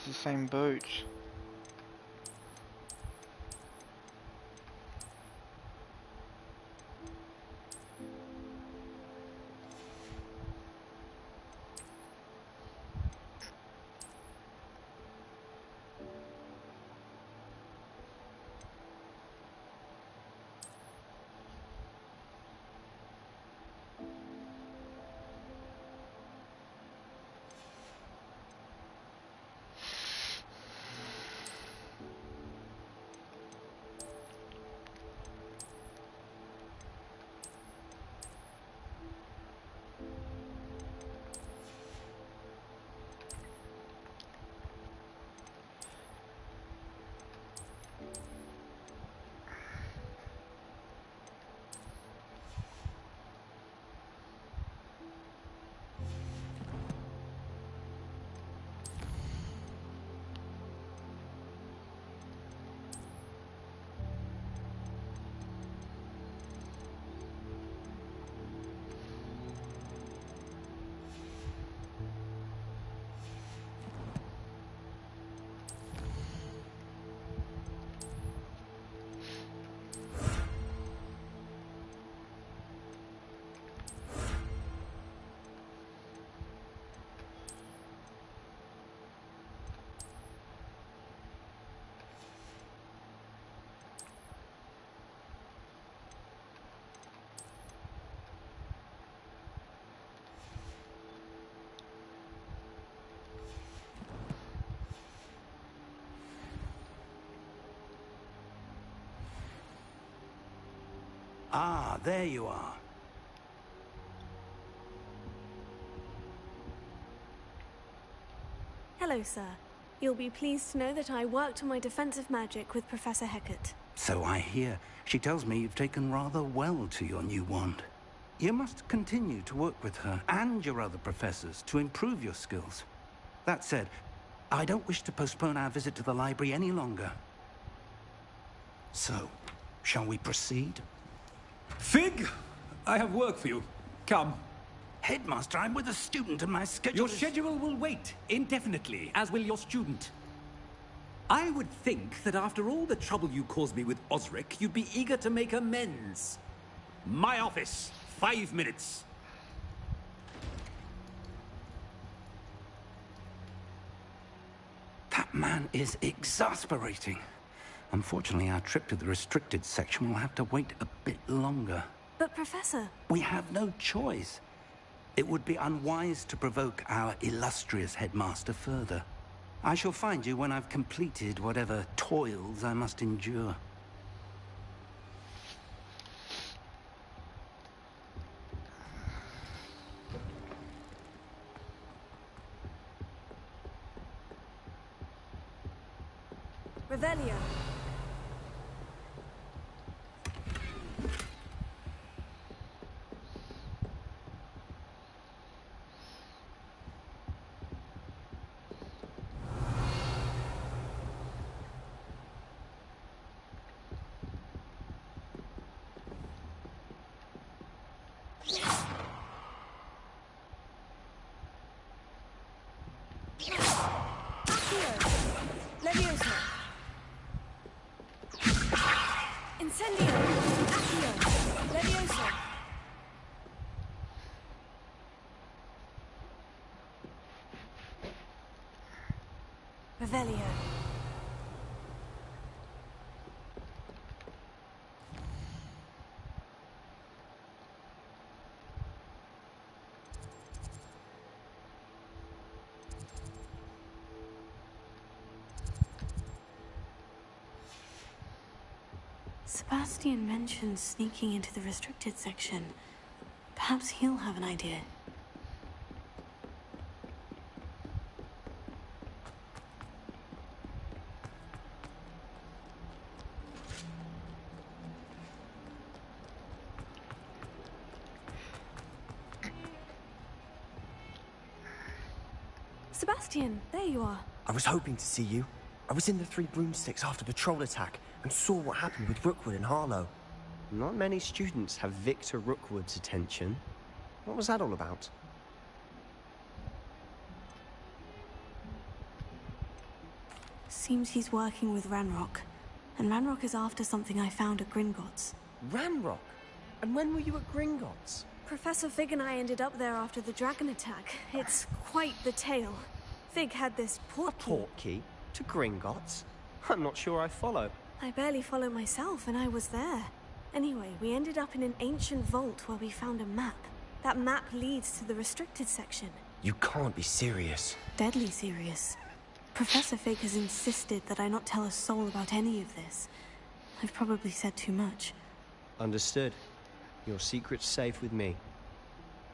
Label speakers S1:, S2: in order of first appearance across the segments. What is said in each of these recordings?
S1: That's the same boat.
S2: Ah, there you are.
S3: Hello, sir. You'll be pleased to know that I worked on my defensive magic with Professor Hecat.
S2: So I hear. She tells me you've taken rather well to your new wand. You must continue to work with her and your other professors to improve your skills. That said, I don't wish to postpone our visit to the library any longer. So, shall we proceed?
S4: Fig! I have work for you. Come.
S2: Headmaster, I'm with a student and my schedule
S4: Your
S2: is...
S4: schedule will wait indefinitely, as will your student. I would think that after all the trouble you caused me with Osric, you'd be eager to make amends. My office, 5 minutes.
S2: That man is exasperating. Unfortunately, our trip to the restricted section will have to wait a bit longer.
S3: But, Professor...
S2: We have no choice. It would be unwise to provoke our illustrious headmaster further. I shall find you when I've completed whatever toils I must endure.
S3: Revelio. Levioso. Incendio. Accio. Levioso. Revelio. Sebastian mentioned sneaking into the restricted section. Perhaps he'll have an idea. Sebastian, there you are.
S5: I was hoping to see you. I was in the Three Broomsticks after the troll attack and saw what happened with Rookwood and Harlow.
S6: Not many students have Victor Rookwood's attention. What was that all about?
S3: Seems he's working with Ranrock. And Ranrock is after something I found at Gringotts.
S5: Ranrock? And when were you at Gringotts?
S3: Professor Fig and I ended up there after the dragon attack. It's quite the tale. Fig had this port key.
S5: Port key? To Gringotts? I'm not sure I follow.
S3: I barely follow myself, and I was there. Anyway, we ended up in an ancient vault where we found a map. That map leads to the restricted section.
S5: You can't be serious.
S3: Deadly serious. Professor Fig has insisted that I not tell a soul about any of this. I've probably said too much.
S6: Understood. Your secret's safe with me.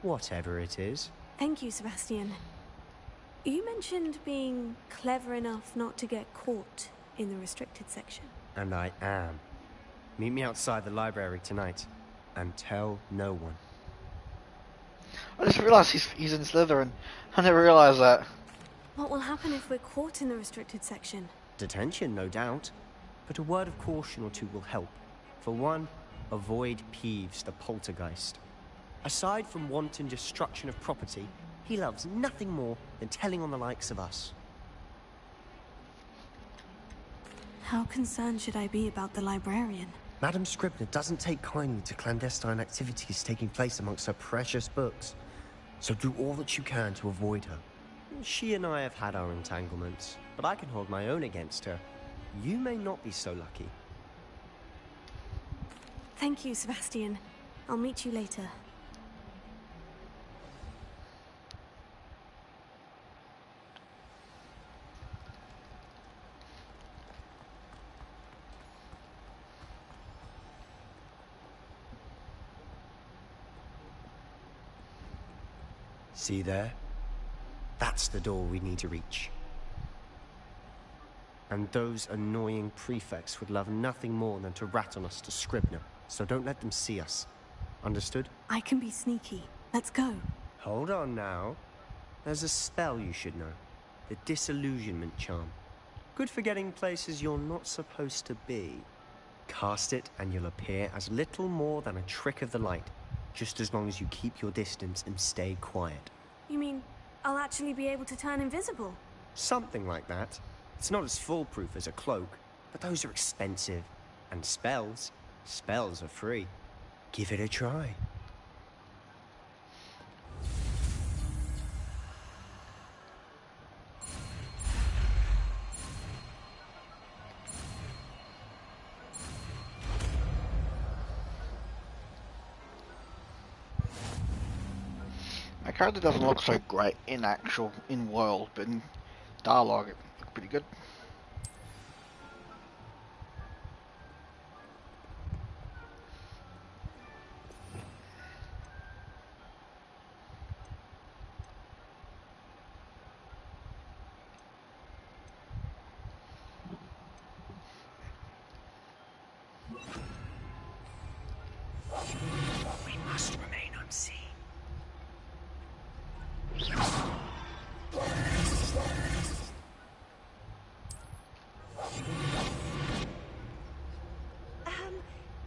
S6: Whatever it is.
S3: Thank you, Sebastian. You mentioned being clever enough not to get caught in the restricted section.
S6: And I am. Meet me outside the library tonight. And tell no one.
S1: I just realised he's in Slytherin. I never realised that.
S3: What will happen if we're caught in the restricted section?
S6: Detention, no doubt. But a word of caution or two will help. For one, avoid Peeves, the poltergeist. Aside from wanton destruction of property, he loves nothing more than telling on the likes of us.
S3: How concerned should I be about the librarian?
S5: Madam Scribner doesn't take kindly to clandestine activities taking place amongst her precious books. So do all that you can to avoid her.
S6: She and I have had our entanglements, but I can hold my own against her. You may not be so lucky.
S3: Thank you, Sebastian. I'll meet you later.
S5: See there? That's the door we need to reach.
S6: And those annoying prefects would love nothing more than to rat on us to Scribner, so don't let them see us. Understood?
S3: I can be sneaky. Let's go.
S6: Hold on now. There's a spell you should know. The Disillusionment Charm. Good for getting places you're not supposed to be. Cast it and you'll appear as little more than a trick of the light, just as long as you keep your distance and stay quiet.
S3: You mean I'll actually be able to turn invisible?
S6: Something like that. It's not as foolproof as a cloak, but those are expensive. And spells are free.
S5: Give it a try.
S1: My character doesn't look so great in world, but in dialogue it looks pretty good.
S5: We must remain unseen.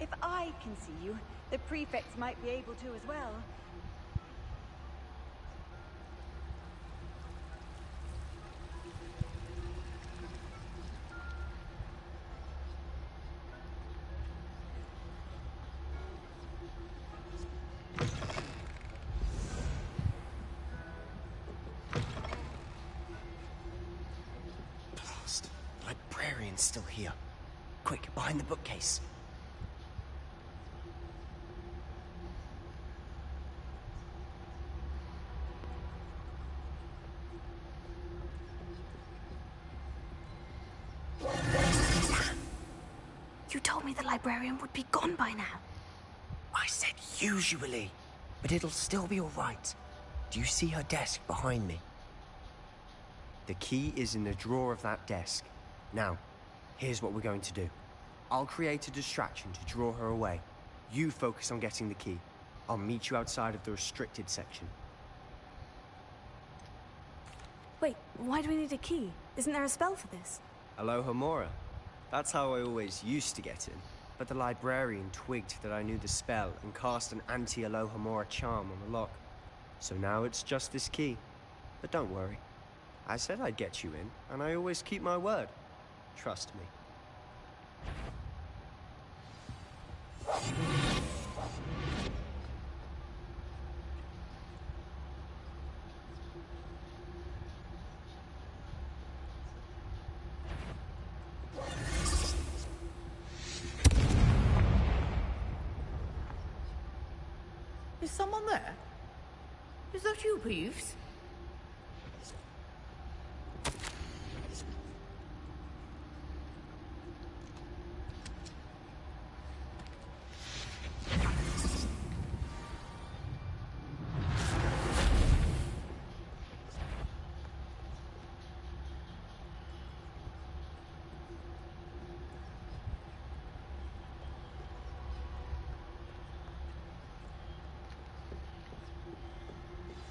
S7: If I can see you, the prefects might be able to as well.
S5: Blast. The librarian's still here. Quick, behind the bookcase.
S3: You told me the librarian would be gone by now.
S5: I said usually, but it'll still be all right. Do you see her desk behind me?
S6: The key is in the drawer of that desk. Now, here's what we're going to do. I'll create a distraction to draw her away. You focus on getting the key. I'll meet you outside of the restricted section.
S3: Wait, why do we need a key? Isn't there a spell for this?
S6: Alohomora. That's how I always used to get in. But the librarian twigged that I knew the spell and cast an anti-Alohomora charm on the lock. So now it's just this key. But don't worry. I said I'd get you in, and I always keep my word. Trust me.
S8: Is someone there? Is that you, Peeves?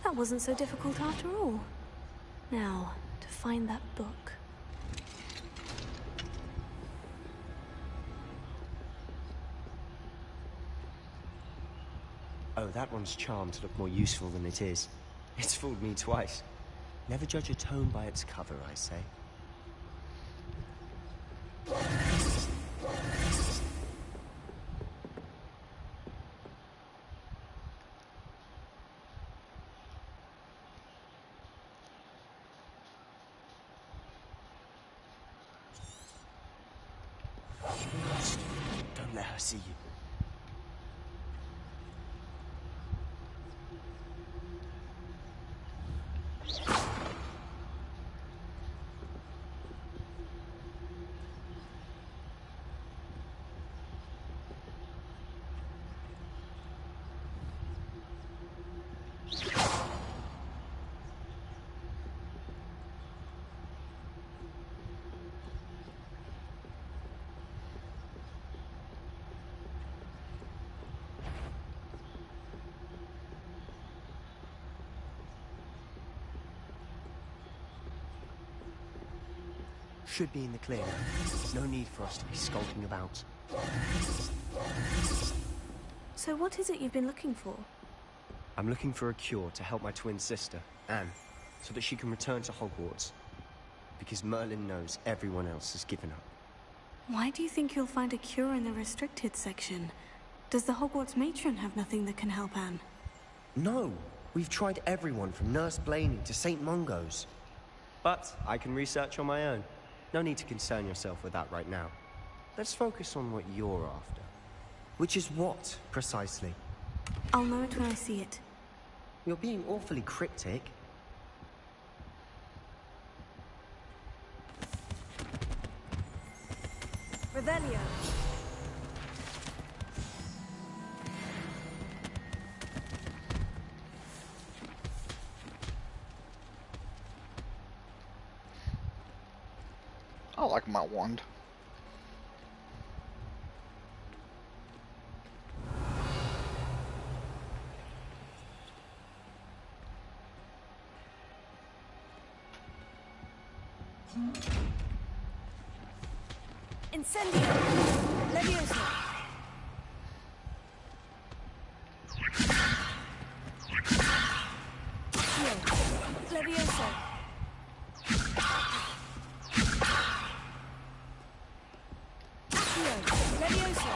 S3: That wasn't so difficult after all. Now, to find that book.
S6: Oh, that one's charmed to look more useful than it is. It's fooled me twice. Never judge a tome by its cover, I say. Don't let her see you. Should be in the clear now. No need for us to be skulking about.
S3: So what is it you've been looking for?
S6: I'm looking for a cure to help my twin sister, Anne, so that she can return to Hogwarts. Because Merlin knows everyone else has given up.
S3: Why do you think you'll find a cure in the restricted section? Does the Hogwarts matron have nothing that can help Anne?
S6: No! We've tried everyone from Nurse Blaney to St. Mungo's. But I can research on my own. No need to concern yourself with that right now. Let's focus on what you're after. Which is what, precisely?
S3: I'll know it when I see it.
S6: You're being awfully cryptic.
S3: Revelio.
S1: I like my wand.
S3: Incendio. Levioso. Levioso. Levioso.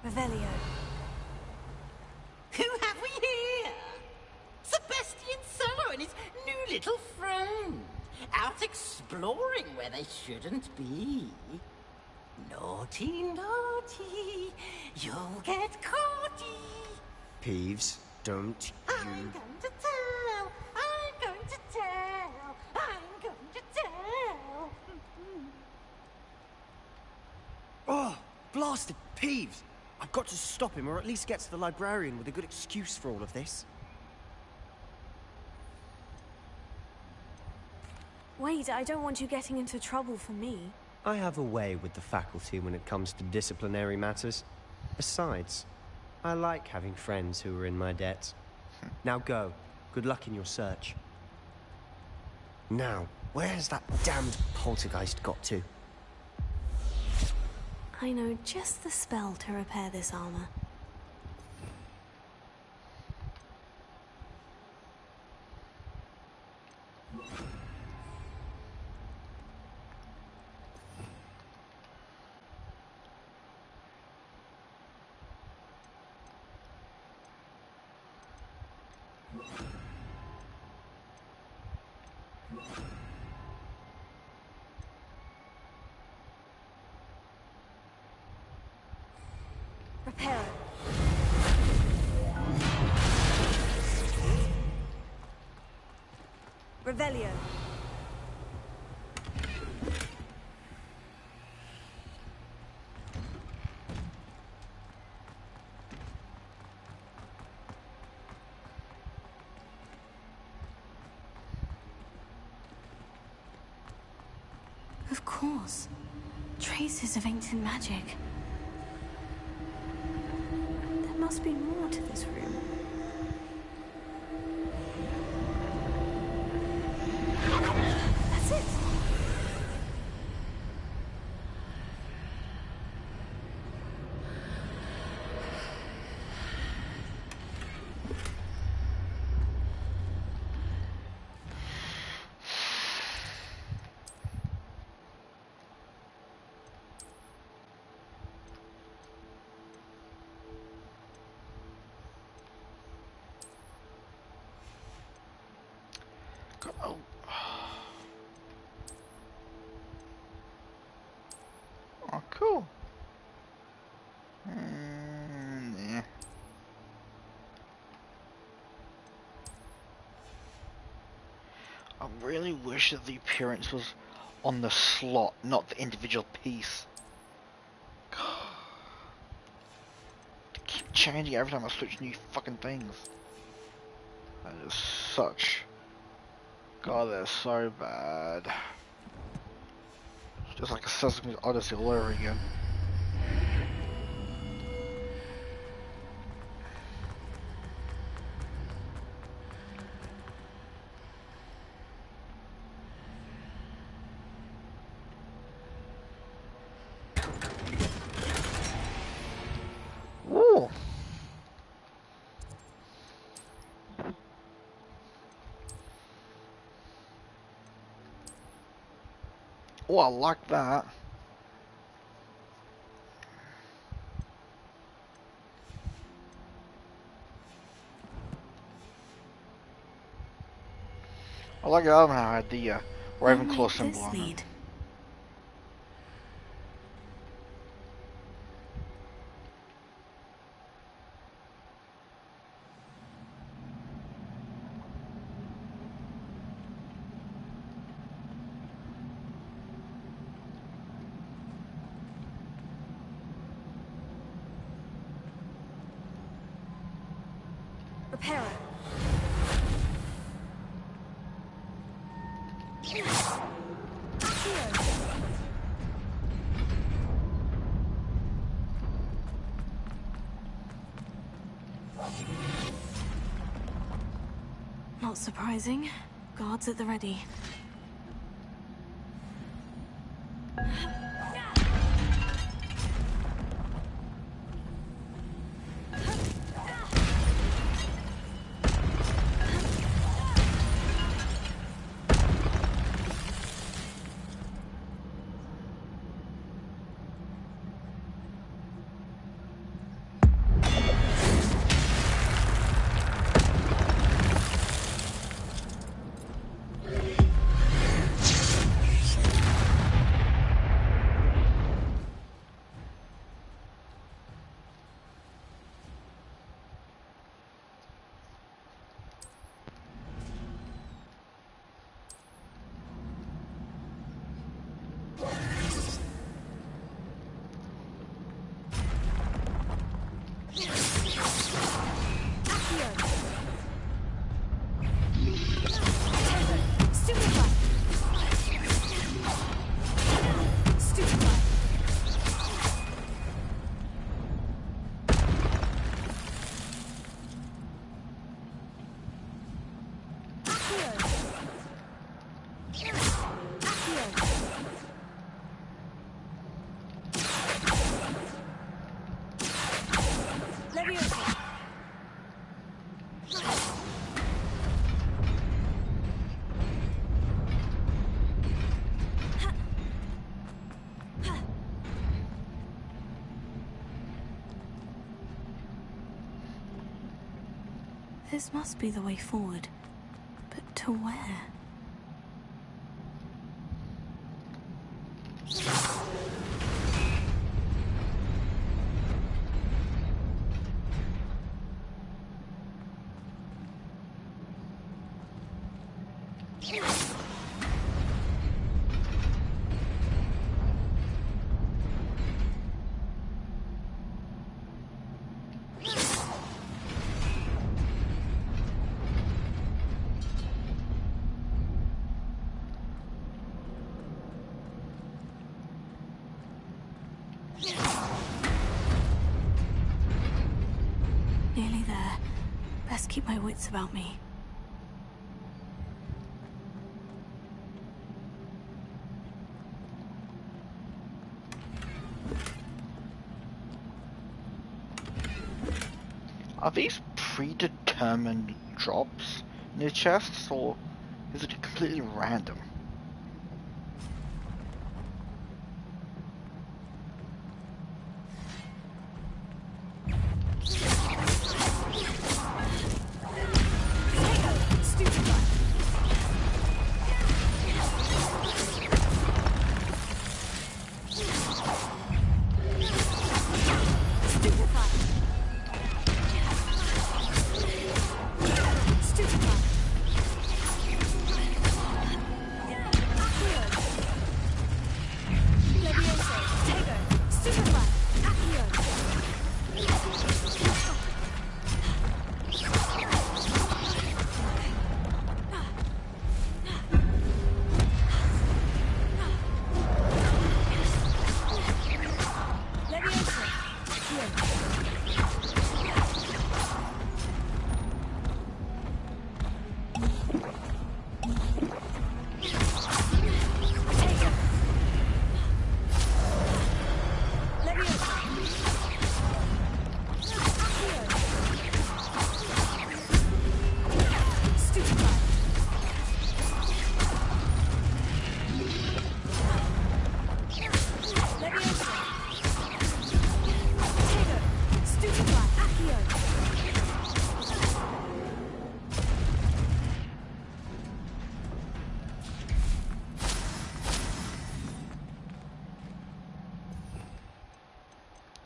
S3: Revelio.
S8: Who have we here? Sebastian Sallow and his new little friend. Out exploring where they shouldn't be. Naughty, naughty. You'll get caughty.
S6: Peeves, don't you...
S8: I'm going to tell. I'm going to tell. I'm going to tell.
S6: Oh, blasted Peeves! I've got to stop him, or at least get to the librarian with a good excuse for all of this.
S3: Wait, I don't want you getting into trouble for me.
S6: I have a way with the faculty when it comes to disciplinary matters. Besides, I like having friends who are in my debt. Now go. Good luck in your search. Now, where has that damned poltergeist got to?
S3: I know just the spell to repair this armor. Repair it. Revelio. Of course. Traces of ancient magic. There must be more to this room. That's it!
S1: Oh. Oh, cool. Yeah. I really wish that the appearance was on the slot, not the individual piece. To keep changing every time I switch new fucking things. That is such... God, that's so bad. It's just like a Sesame Odyssey all over again. Ooh. Oh, I like that. I like the other one how I had the
S3: Where
S1: Ravenclaw
S3: might
S1: symbol
S3: this
S1: on it.
S3: lead? Repair it. Not surprising. Guards at the ready. This must be the way forward. But to where? Nearly there. Best keep my wits about me.
S1: Are these predetermined drops in the chests, or is it completely random?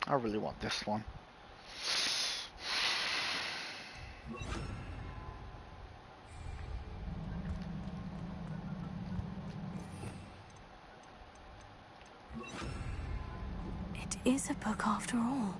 S1: I really want this one.
S3: It is a book after all.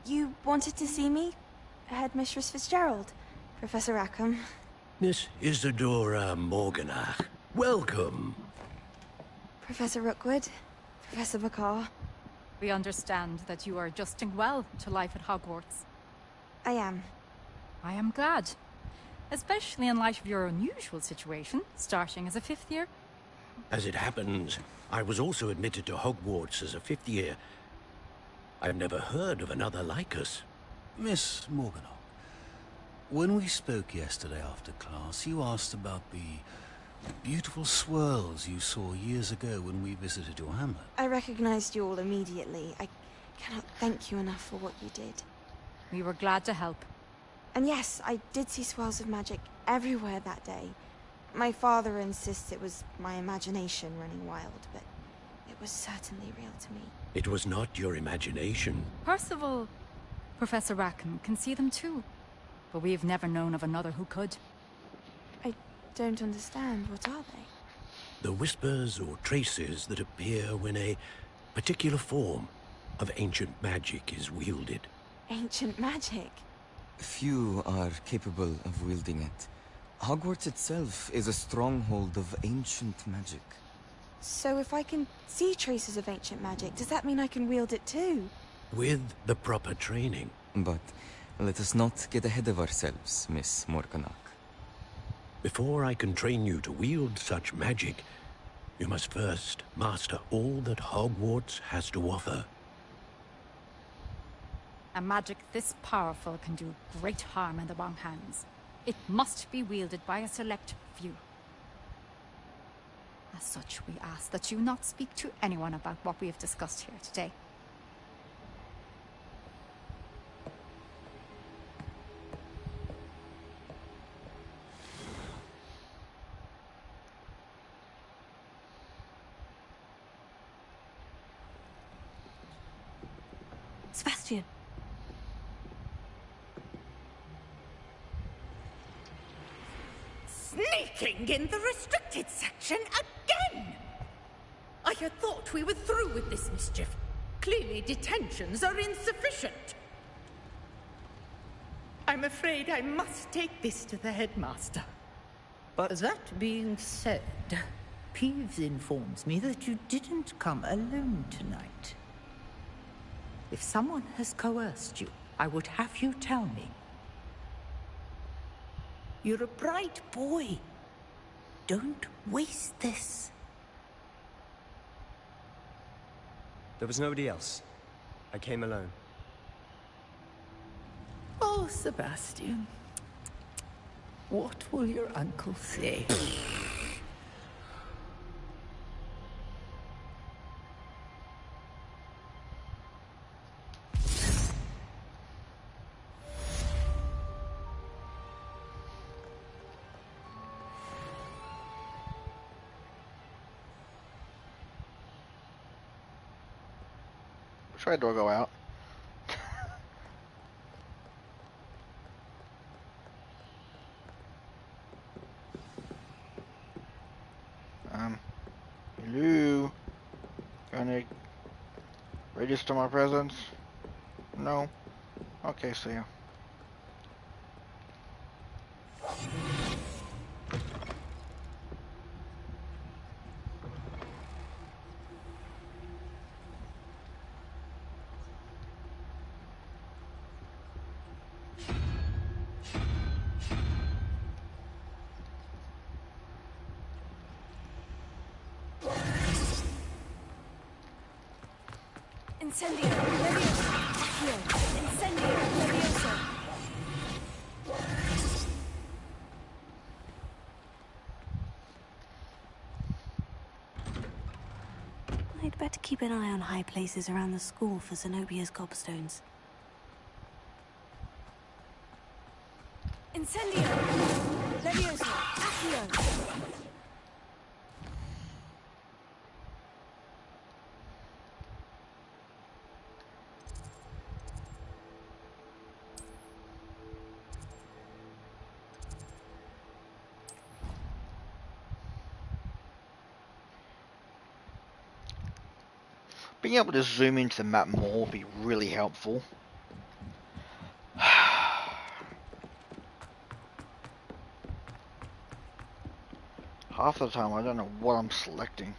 S3: You wanted to see me? Headmistress Fitzgerald? Professor Rackham?
S9: Miss Isadora Morganach. Welcome.
S3: Professor Rookwood? Professor Bakar?
S10: We understand that you are adjusting well to life at Hogwarts.
S3: I am.
S10: I am glad. Especially in light of your unusual situation, starting as a 5th year.
S9: As it happens, I was also admitted to Hogwarts as a 5th year. I've never heard of another like us.
S11: Miss Morganock, when we spoke yesterday after class, you asked about the beautiful swirls you saw years ago when we visited your hamlet.
S3: I recognized you all immediately. I cannot thank you enough for what you did.
S10: We were glad to help.
S3: And yes, I did see swirls of magic everywhere that day. My father insists it was my imagination running wild, but it was certainly real to me.
S9: It was not your imagination.
S10: Percival, Professor Rackham can see them too. But we've never known of another who could.
S3: I don't understand. What are they?
S9: The whispers or traces that appear when a particular form of ancient magic is wielded.
S3: Ancient magic?
S12: Few are capable of wielding it. Hogwarts itself is a stronghold of ancient magic.
S3: So if I can see traces of ancient magic, does that mean I can wield it too?
S9: With the proper training.
S12: But let us not get ahead of ourselves, Miss Morganock.
S9: Before I can train you to wield such magic, you must first master all that Hogwarts has to offer.
S10: A magic this powerful can do great harm in the wrong hands. It must be wielded by a select few. As such, we ask that you not speak to anyone about what we have discussed here today.
S3: Sebastian.
S8: Sneaking in the restricted section again! I had thought we were through with this mischief. Clearly detentions are insufficient. I'm afraid I must take this to the headmaster.
S6: But
S13: that being said, Peeves informs me that you didn't come alone tonight. If someone has coerced you, I would have you tell me. You're a bright boy. Don't waste this.
S6: there was nobody else. I came alone.
S13: Oh, Sebastian. What will your uncle say?
S1: Try door go out. Hello? Gonna register my presence? No? Okay, see ya.
S3: Incendio, Levioso, Accio, Incendio, Levioso. I'd better keep an eye on high places around the school for Zenobia's gobstones. Incendio, Levioso, Accio.
S1: Being able to zoom into the map more would be really helpful. Half the time I don't know what I'm selecting.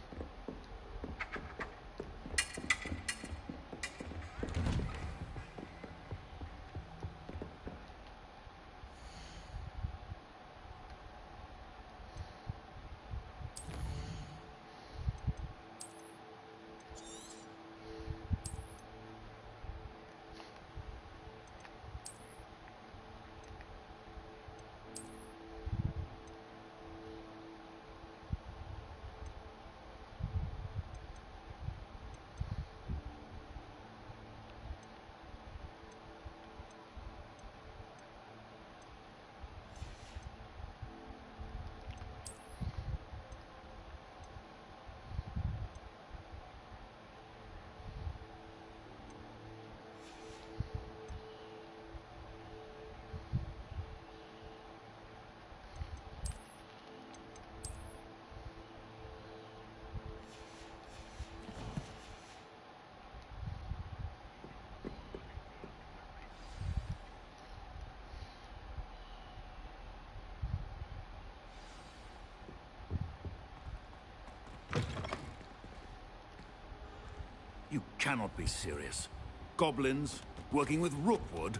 S11: You cannot be serious. Goblins working with rookwood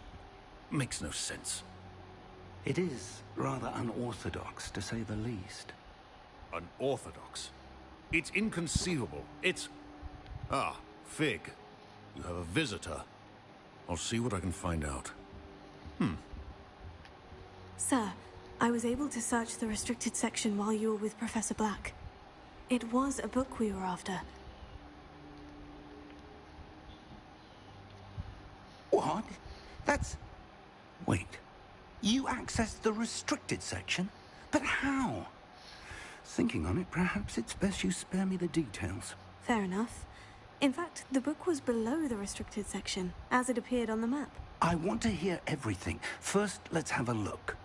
S11: makes no sense.
S2: It is rather unorthodox, to say the least.
S11: Unorthodox? It's inconceivable. It's... Ah, Fig. You have a visitor. I'll see what I can find out.
S14: Sir, I was able to search the restricted section while you were with Professor Black. It was a book we were after.
S2: What? That's... Wait. You accessed the restricted section? But how? Thinking on it, perhaps it's best you spare me the details.
S14: Fair enough. In fact, the book was below the restricted section, as it appeared on the map.
S2: I want to hear everything. First, let's have a look.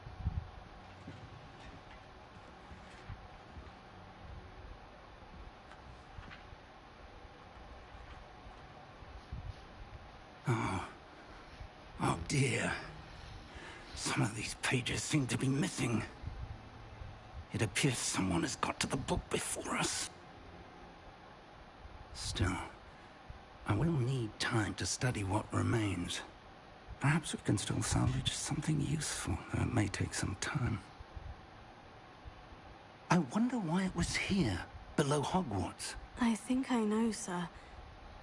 S2: Oh dear. Some of these pages seem to be missing. It appears someone has got to the book before us. Still, I will need time to study what remains. Perhaps we can still salvage something useful, though it may take some time. I wonder why it was here, below Hogwarts.
S14: I think I know, sir.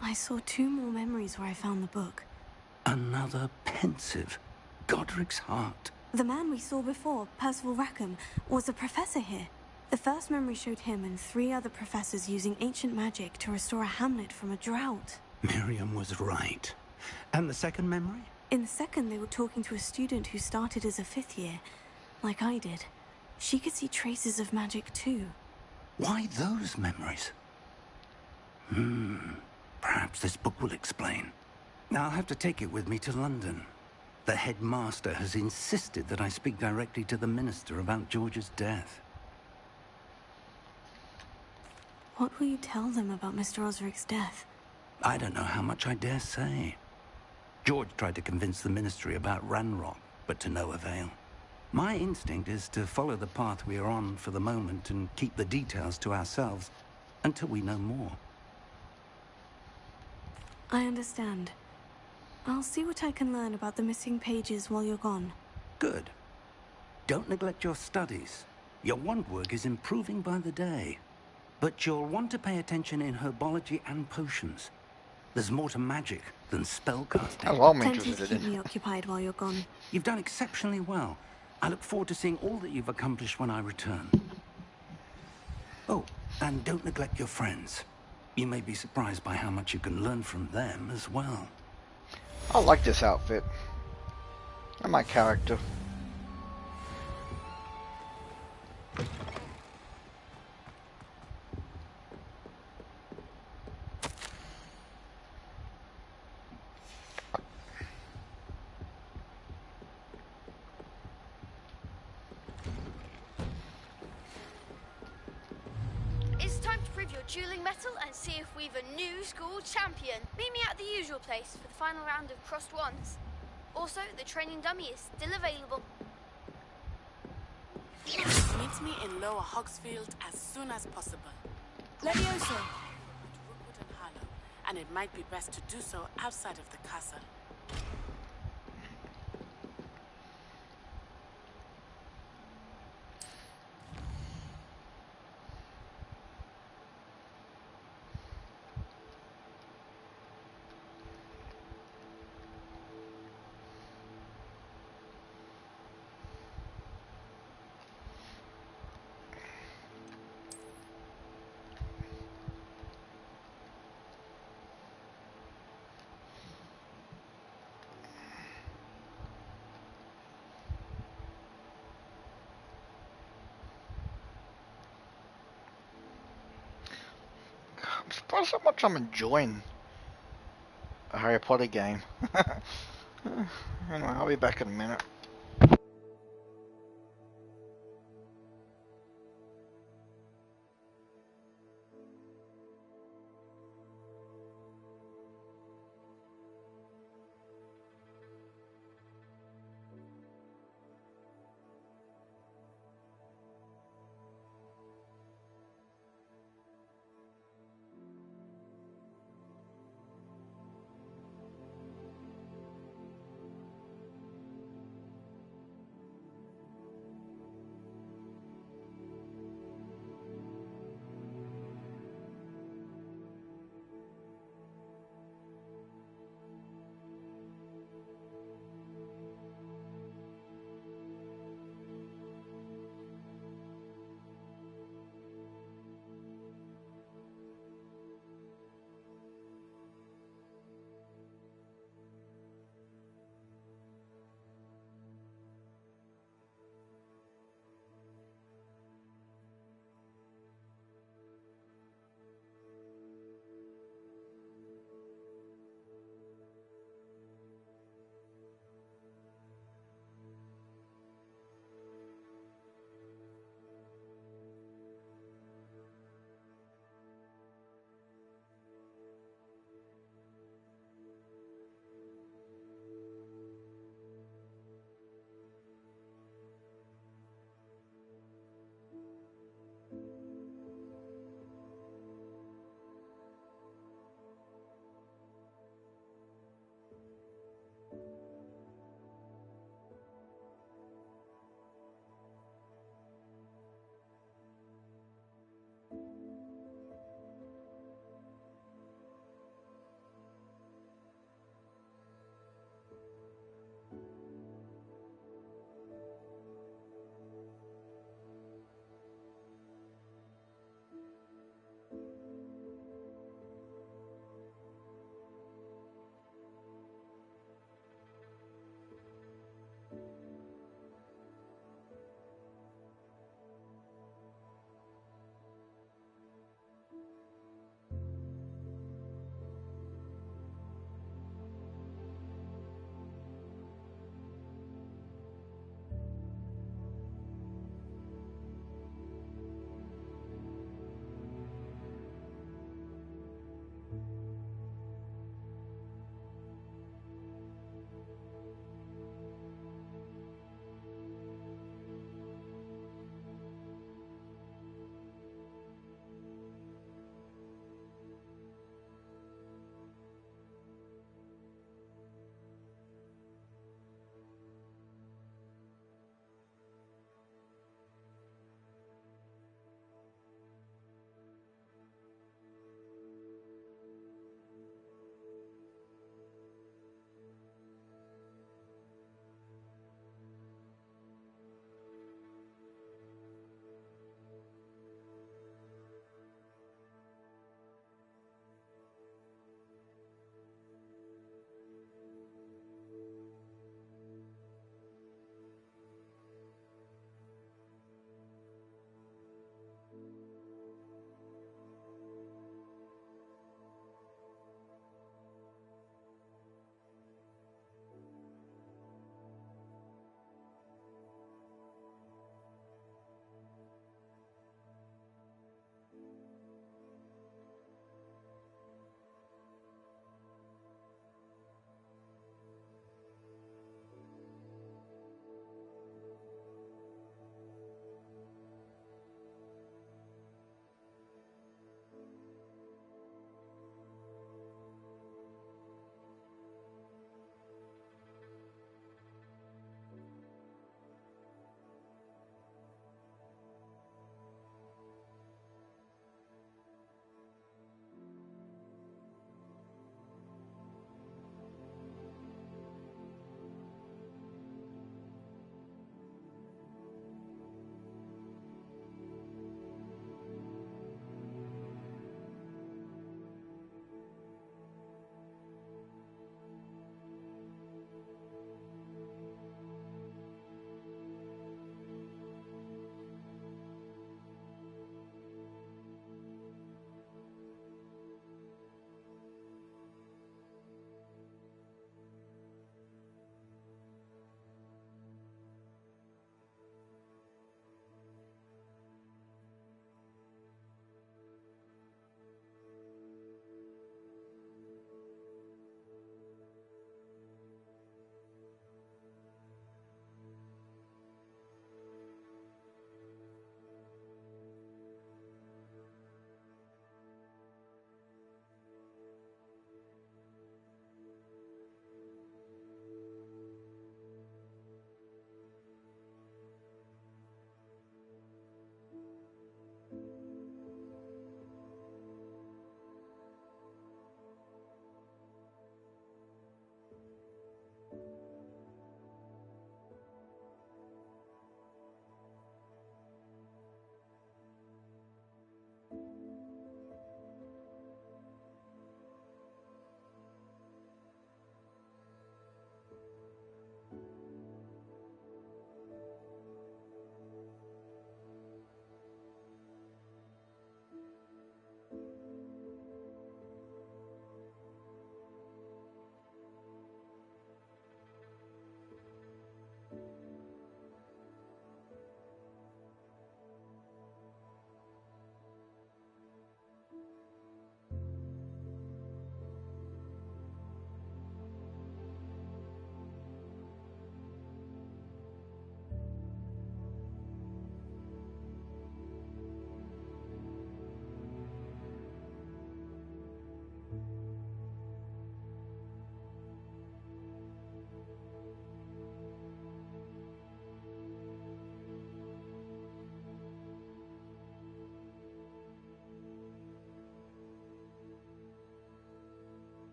S14: I saw 2 more memories where I found the book.
S2: Another pensive. Godric's heart.
S14: The man we saw before, Percival Rackham, was a professor here. The first memory showed him and 3 other professors using ancient magic to restore a hamlet from a drought.
S2: Miriam was right. And the second memory?
S14: In the second, they were talking to a student who started as a 5th year, like I did. She could see traces of magic too.
S2: Why those memories? Perhaps this book will explain. I'll have to take it with me to London. The headmaster has insisted that I speak directly to the minister about George's death.
S14: What will you tell them about Mr. Osric's death?
S2: I don't know how much I dare say. George tried to convince the ministry about Ranrock, but to no avail. My instinct is to follow the path we are on for the moment and keep the details to ourselves until we know more.
S14: I understand. I'll see what I can learn about the missing pages while you're gone.
S2: Good. Don't neglect your studies. Your wand work is improving by the day. But you'll want to pay attention in herbology and potions. There's more to magic than spellcasting.
S14: Plenty to keep me occupied while you're gone.
S2: You've done exceptionally well. I look forward to seeing all that you've accomplished when I return. Oh, and don't neglect your friends. You may be surprised by how much you can learn from them as well.
S1: I like this outfit. And my character.
S15: It's time to prove your dueling mettle and see if we've a new school champion. Meet me at the usual place for the final round of crossed wands. Also, the training dummy is still available.
S16: Meet me in Lower Hogsfield as soon as possible.
S3: Levioso!
S16: Rookwood and Harlow, and it might be best to do so outside of the castle.
S1: I'm surprised how much I'm enjoying a Harry Potter game. Anyway, I'll be back in a minute.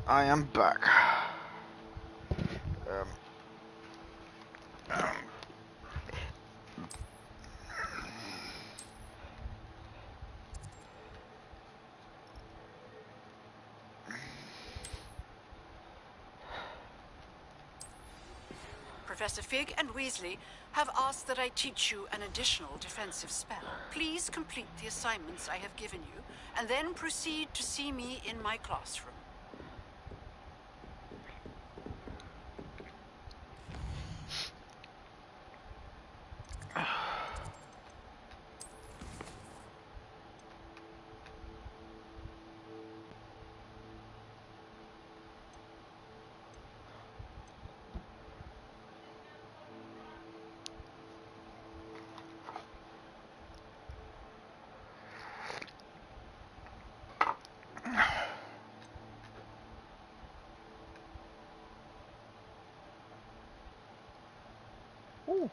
S1: I am back.
S16: Professor Fig and Weasley have asked that I teach you an additional defensive spell. Please complete the assignments I have given you, and then proceed to see me in my classroom.
S1: Ooh.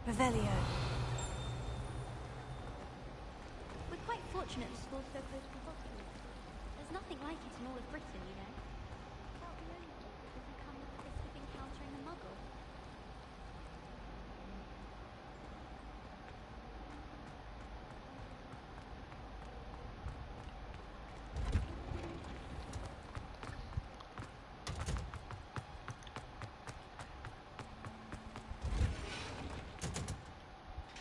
S14: Revelio.
S15: We're quite fortunate the school's so close to Hogwarts. There's nothing like it in all of Britain, you know. Felt lonely if you come with the risk of encountering a muggle.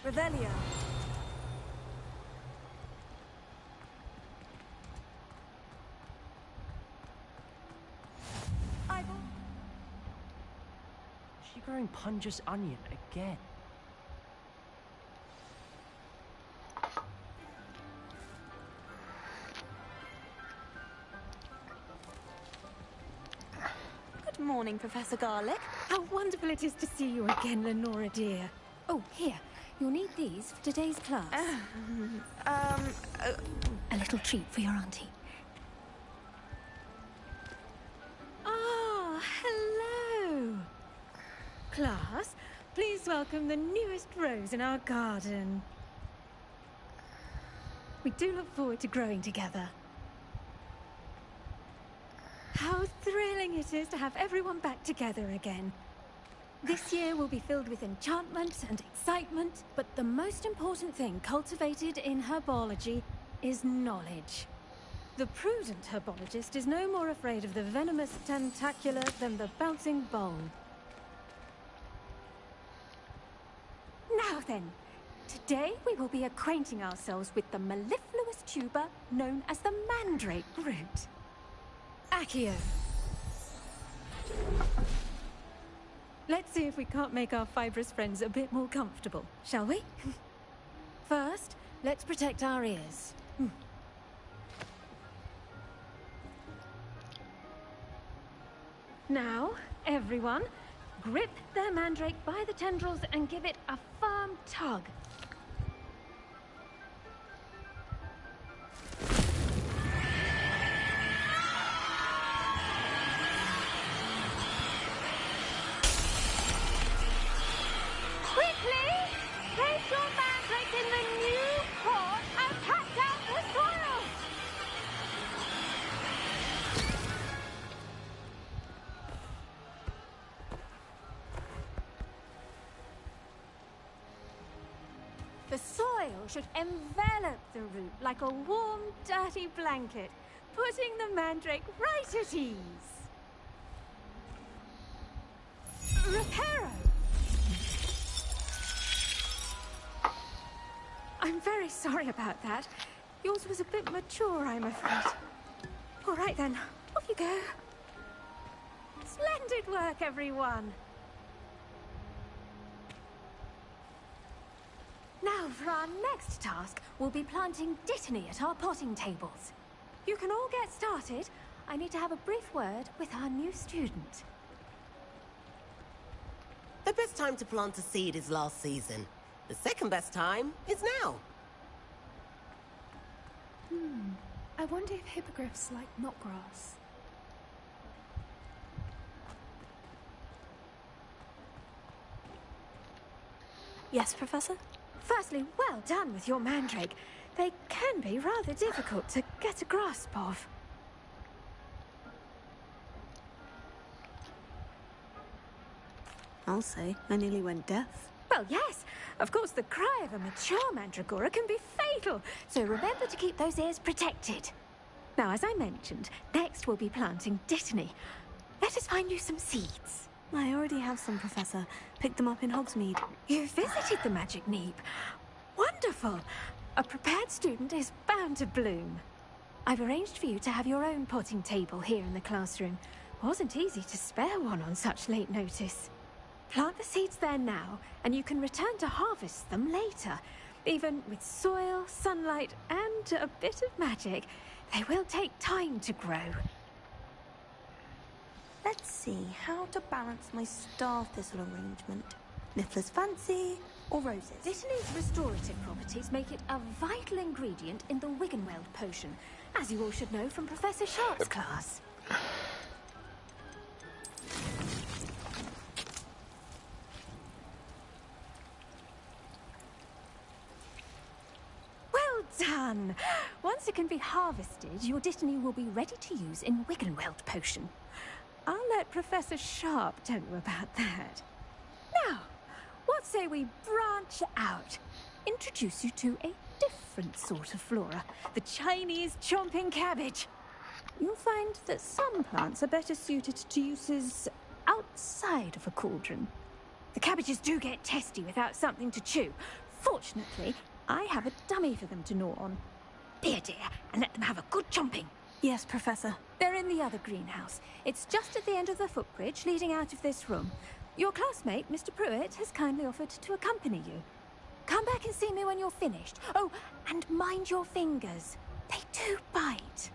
S14: Revelio.
S6: She growing Punja's onion again.
S14: Good morning, Professor Garlick.
S10: How wonderful it is to see you again, Lenora dear. Oh, here. You'll need these for today's class. A little treat for your auntie.
S17: class, please welcome the newest rose in our garden. We do look forward to growing together. How thrilling it is to have everyone back together again. This year will be filled with enchantment and excitement, but the most important thing cultivated in herbology is knowledge. The prudent herbologist is no more afraid of the venomous tentacula than the bouncing bowl. Now then, today we will be acquainting ourselves with the mellifluous tuber known as the mandrake root. Accio. Let's see if we can't make our fibrous friends a bit more comfortable, shall we? First, let's protect our ears. Now, everyone, grip their mandrake by the tendrils and give it a firm tug. Quickly! Place your mandrake in the new pot and pack down the soil! The soil should envelop the root like a warm, dirty blanket, putting the mandrake right at ease. Reparo! I'm very sorry about that. Yours was a bit mature, I'm afraid. All right then, off you go. Splendid work, everyone. Now, for our next task, we'll be planting dittany at our potting tables. You can all get started. I need to have a brief word with our new student.
S18: The best time to plant a seed is last season. The second best time is now.
S19: I wonder if hippogriffs like knotgrass.
S14: Yes, Professor?
S17: Firstly, well done with your mandrake. They can be rather difficult to get a grasp of.
S14: I'll say, I nearly went deaf.
S17: Well, yes. Of course, the cry of a mature mandragora can be fatal, so remember to keep those ears protected. Now, as I mentioned, next we'll be planting dittany. Let us find you some seeds.
S14: I already have some, Professor. Picked them up in Hogsmeade.
S17: You visited the Magic Neep. Wonderful. A prepared student is bound to bloom. I've arranged for you to have your own potting table here in the classroom. Wasn't easy to spare one on such late notice. Plant the seeds there now, and you can return to harvest them later. Even with soil, sunlight, and a bit of magic, they will take time to grow.
S14: Let's see how to balance my star thistle arrangement. Niffler's fancy or roses?
S17: Dittany's restorative properties make it a vital ingredient in the Wiggenweld potion, as you all should know from Professor Sharp's class. Well done! Once it can be harvested, your dittany will be ready to use in Wiggenweld potion. I'll let Professor Sharp tell you about that. Now, what say we branch out? Introduce you to a different sort of flora, the Chinese chomping cabbage. You'll find that some plants are better suited to uses outside of a cauldron. The cabbages do get testy without something to chew. Fortunately, I have a dummy for them to gnaw on. Be a dear and let them have a good chomping.
S14: Yes, Professor.
S17: They're in the other greenhouse. It's just at the end of the footbridge leading out of this room. Your classmate, Mr. Pruitt, has kindly offered to accompany you. Come back and see me when you're finished. Oh, and mind your fingers. They do bite.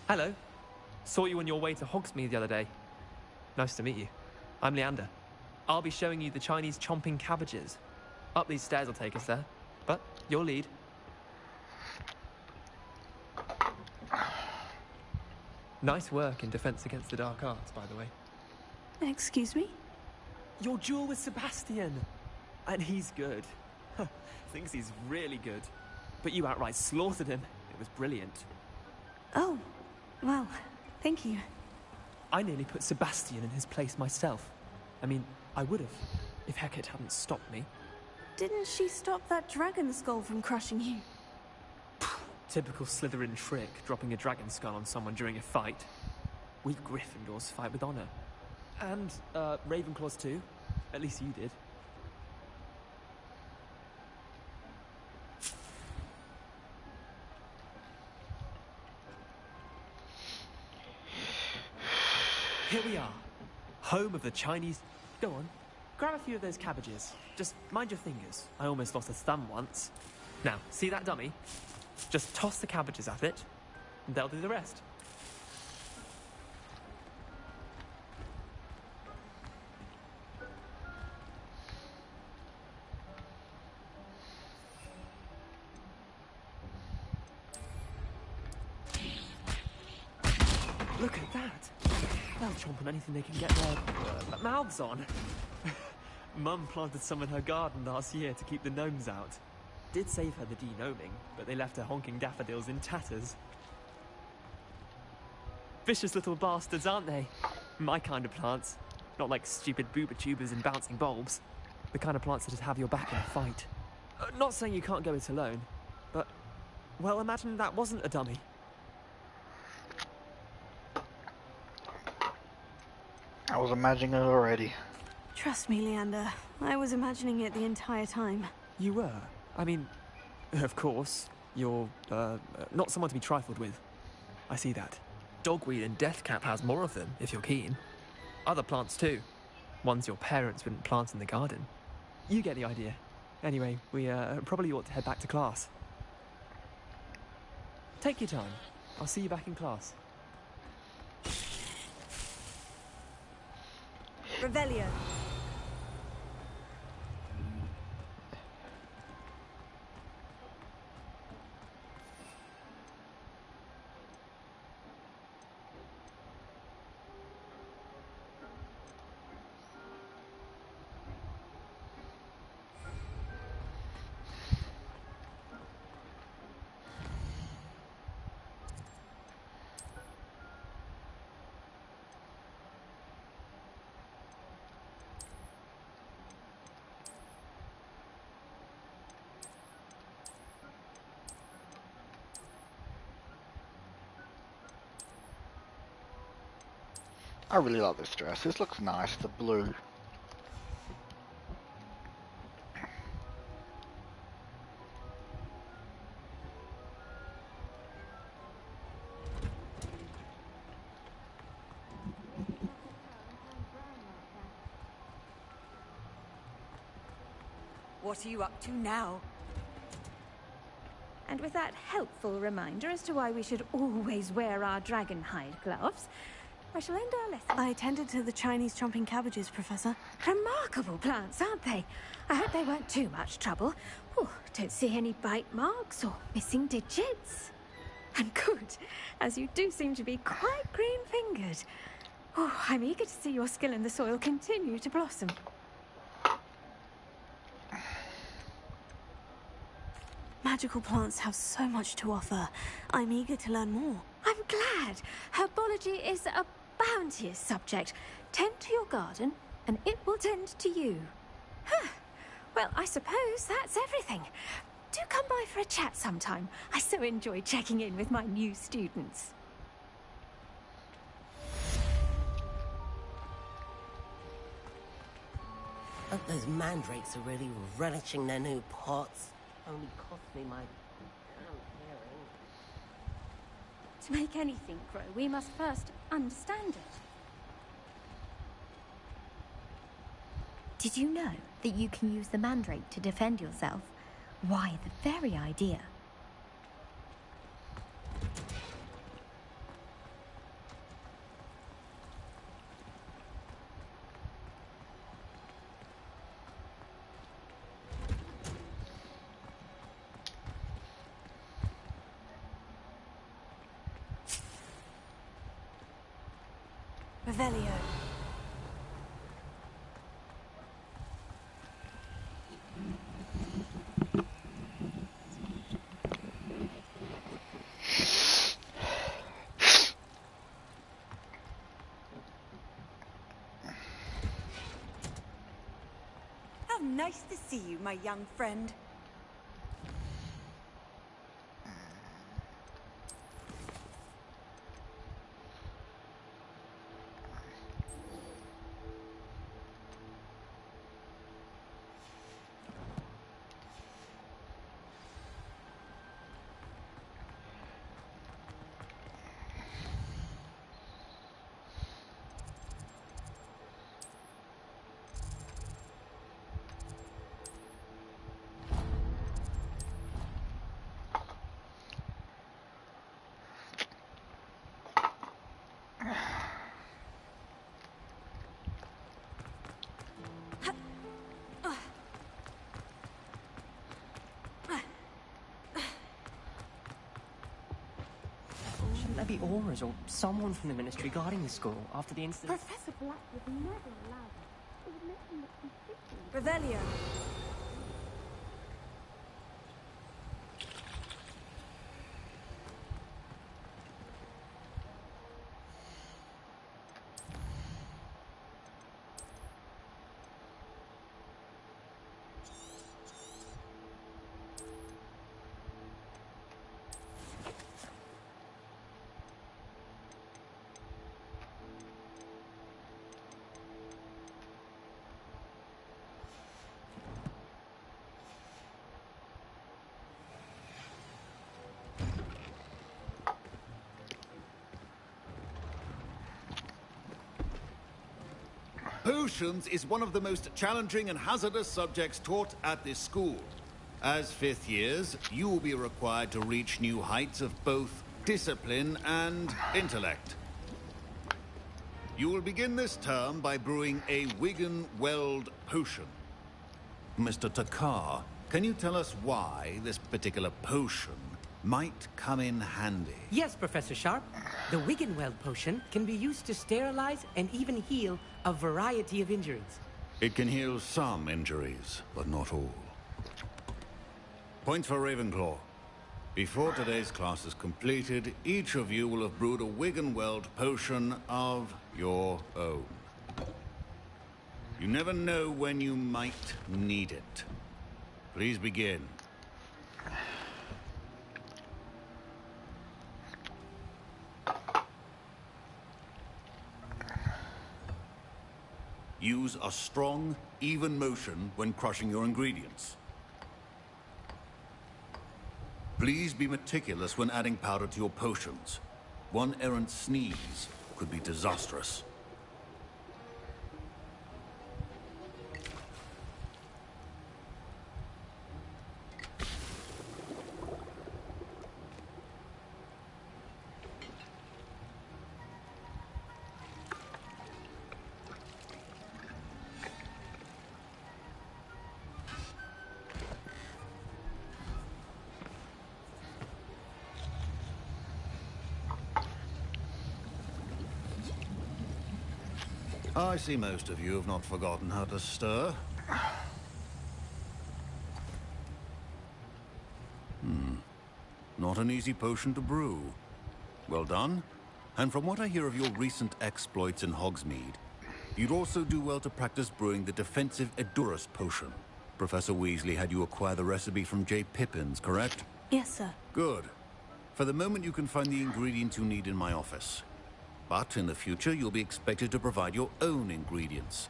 S20: Hello. Saw you on your way to Hogsmeade the other day. Nice to meet you. I'm Leander. I'll be showing you the Chinese chomping cabbages. Up these stairs will take us there. But your lead. Nice work in Defense Against the Dark Arts, by the way.
S14: Excuse me?
S20: Your duel with Sebastian! And he's good. Thinks he's really good. But you outright slaughtered him. It was brilliant.
S14: Oh, well, thank you.
S20: I nearly put Sebastian in his place myself. I mean, I would have, if Hecate hadn't stopped me.
S14: Didn't she stop that dragon skull from crushing you?
S20: Typical Slytherin trick, dropping a dragon skull on someone during a fight. We Gryffindors fight with honor. And, Ravenclaws too. At least you did. Here we are. Home of the Chinese... Go on. Grab a few of those cabbages. Just mind your fingers. I almost lost a thumb once. Now, see that dummy? Just toss the cabbages at it, and they'll do the rest. Look at that! They'll chomp on anything they can get their mouths on. Mum planted some in her garden last year to keep the gnomes out. Did save her the de-gnoming, but they left her honking daffodils in tatters. Vicious little bastards, aren't they? My kind of plants. Not like stupid booba tubers and bouncing bulbs. The kind of plants that'd have your back in a fight. Not saying you can't go it alone, but... Well, imagine that wasn't a dummy.
S1: I was imagining it already.
S14: Trust me, Leander. I was imagining it the entire time.
S20: You were? I mean, of course, you're, not someone to be trifled with. I see that. Dogweed and Deathcap has more of them, if you're keen. Other plants too. Ones your parents wouldn't plant in the garden. You get the idea. Anyway, we, probably ought to head back to class. Take your time. I'll see you back in class.
S14: Revelio.
S1: I really like this dress. This looks nice, the blue.
S17: What are you up to now? And with that helpful reminder as to why we should always wear our dragon hide gloves, I shall end our lesson.
S14: I attended to the Chinese chomping cabbages, Professor.
S17: Remarkable plants, aren't they? I hope they weren't too much trouble. Oh, don't see any bite marks or missing digits. And good, as you do seem to be quite green-fingered. Oh, I'm eager to see your skill in the soil continue to blossom.
S14: Magical plants have so much to offer. I'm eager to learn more.
S17: I'm glad. Herbology is a bounteous subject. Tend to your garden, and it will tend to you. Huh. Well, I suppose that's everything. Do come by for a chat sometime. I so enjoy checking in with my new students.
S18: Those mandrakes are really relishing their new pots. Only cost me my damn hearing.
S10: To make anything grow, we must first understand it.
S15: Did you know that you can use the mandrake to defend yourself? Why, the very idea.
S14: Revelio.
S7: How nice to see you, my young friend.
S21: Shouldn't there be auras or someone from the ministry guarding the school after the incident?
S15: Professor Black would never allow it. It would make him look completely...
S7: Revelio.
S22: Potions is one of the most challenging and hazardous subjects taught at this school. As fifth years, you will be required to reach new heights of both discipline and intellect. You will begin this term by brewing a Wigan Weld potion. Mr. Takar, can you tell us why this particular potion might come in handy?
S23: Yes, Professor Sharp. The Wiggenweld potion can be used to sterilize and even heal a variety of injuries.
S22: It can heal some injuries, but not all. Points for Ravenclaw. Before today's class is completed, each of you will have brewed a Wiggenweld potion of your own. You never know when you might need it. Please begin. Use a strong, even motion when crushing your ingredients. Please be meticulous when adding powder to your potions. One errant sneeze could be disastrous. I see most of you have not forgotten how to stir. Not an easy potion to brew. Well done. And from what I hear of your recent exploits in Hogsmeade, you'd also do well to practice brewing the defensive Edurus potion. Professor Weasley had you acquire the recipe from J. Pippins, correct?
S14: Yes, sir.
S22: Good. For the moment, you can find the ingredients you need in my office. But in the future, you'll be expected to provide your own ingredients.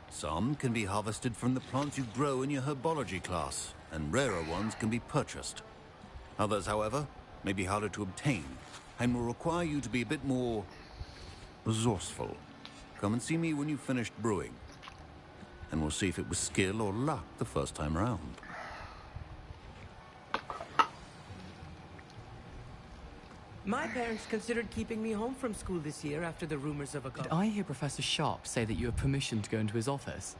S22: Some can be harvested from the plants you grow in your herbology class, and rarer ones can be purchased. Others, however, may be harder to obtain, and will require you to be a bit more resourceful. Come and see me when you've finished brewing, and we'll see if it was skill or luck the first time around.
S23: My parents considered keeping me home from school this year after the rumors of a...
S24: Did I hear Professor Sharp say that you have permission to go into his office?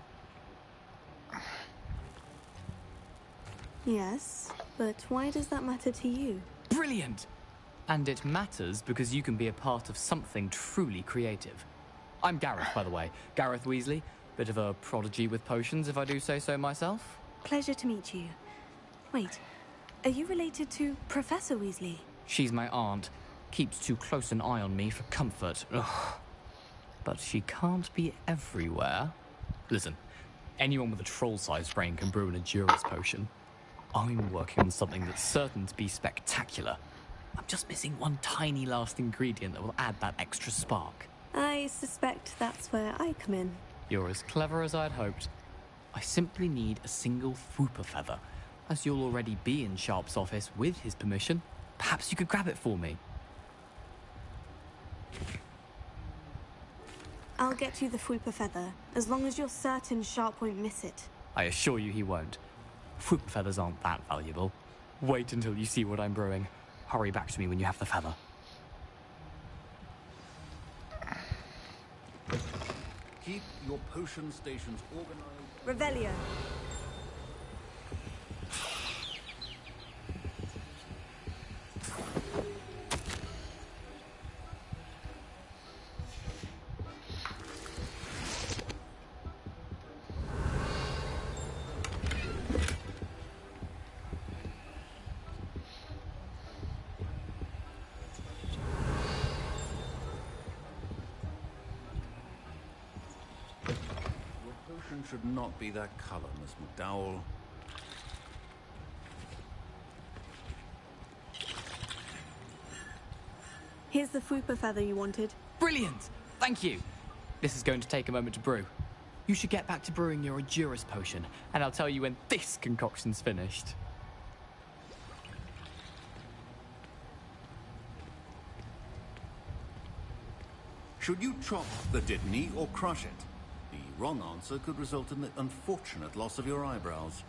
S14: Yes, but why does that matter to you?
S24: Brilliant! And it matters because you can be a part of something truly creative. I'm Gareth, by the way. Gareth Weasley. Bit of a prodigy with potions, if I do say so myself.
S14: Pleasure to meet you. Wait, are you related to Professor Weasley?
S24: She's my aunt. Keeps too close an eye on me for comfort. Ugh. But she can't be everywhere. Listen, anyone with a troll-sized brain can brew an Endurance potion. I'm working on something that's certain to be spectacular. I'm just missing one tiny last ingredient that will add that extra spark.
S14: I suspect that's where I come in.
S24: You're as clever as I'd hoped. I simply need a single Fooper feather. As you'll already be in Sharp's office with his permission, perhaps you could grab it for me.
S14: I'll get you the Fooper feather, as long as you're certain Sharp won't miss it.
S24: I assure you he won't. Fooper feathers aren't that valuable. Wait until you see what I'm brewing. Hurry back to me when you have the feather.
S22: Keep your potion stations organized.
S14: Revelio.
S22: Should not be that color, Miss McDowell.
S14: Here's the Fooper feather you wanted.
S24: Brilliant! Thank you! This is going to take a moment to brew. You should get back to brewing your Endurance potion, and I'll tell you when this concoction's finished.
S22: Should you chop the Dittany or crush it? The wrong answer could result in the unfortunate loss of your eyebrows.